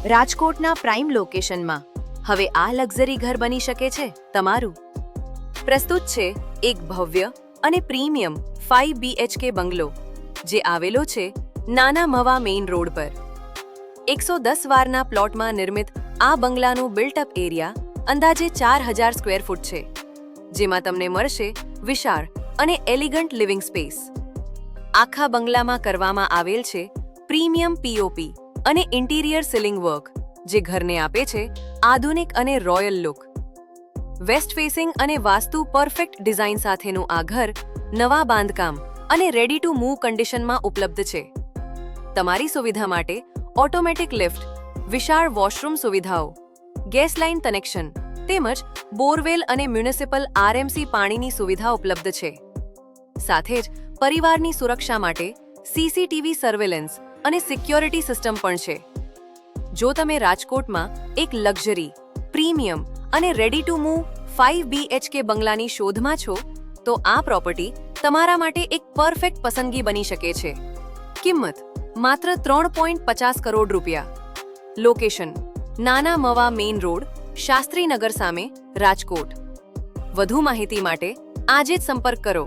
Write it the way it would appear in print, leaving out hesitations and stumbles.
રાજકોટના પ્રાઇમ લોકેશનમાં હવે આ લક્ઝરી ઘર બની શકે છે તમારું. પ્રસ્તુત છે એક ભવ્ય અને પ્રીમિયમ 5 BHK બંગલો જે આવેલો છે નાના મવા મેઇન રોડ પર. 110 વારના પ્લોટમાં નિર્મિત આ બંગલાનું બિલ્ટઅપ એરિયા અંદાજે 4000 સ્ક્વેર ફૂટ છે, જેમાં તમને મળશે વિશાળ અને એલિગન્ટ લિવિંગ સ્પેસ. આખા બંગલામાં કરવામાં આવેલ છે પ્રીમિયમ POP અને ઇન્ટિરિયર સીલિંગ વર્ક, જે ઘરને આપે છે આધુનિક અને રોયલ લુક. વેસ્ટ ફેસિંગ અને વાસ્તુ પરફેક્ટ ડિઝાઇન સાથેનું આ ઘર નવા બાંધકામ અને રેડી ટુ મૂવ કન્ડિશનમાં ઉપલબ્ધ છે. તમારી સુવિધા માટે ઓટોમેટિક લિફ્ટ, વિશાળ વોશરૂમ સુવિધાઓ, ગેસ લાઇન કનેક્શન તેમજ બોરવેલ અને મ્યુનિસિપલ RMC પાણીની સુવિધા ઉપલબ્ધ છે. સાથે જ પરિવારની સુરક્ષા માટે CCTV સર્વેલન્સ અને સિક્યોરિટી સિસ્ટમ પણ છે. જો તમે રાજકોટમાં એક લક્ઝરી, પ્રીમિયમ અને રેડી ટુ મૂવ 5 BHK બંગલાની શોધમાં છો, તો આ પ્રોપર્ટી તમારા માટે એક પરફેક્ટ પસંદગી બની શકે છે. કિંમત માત્ર 3.50 કરોડ રૂપિયા. લોકેશન નાના મવા મેઇન રોડ, શાસ્ત્રીનગર સામે, રાજકોટ. વધુ માહિતી માટે આજે જ સંપર્ક કરો.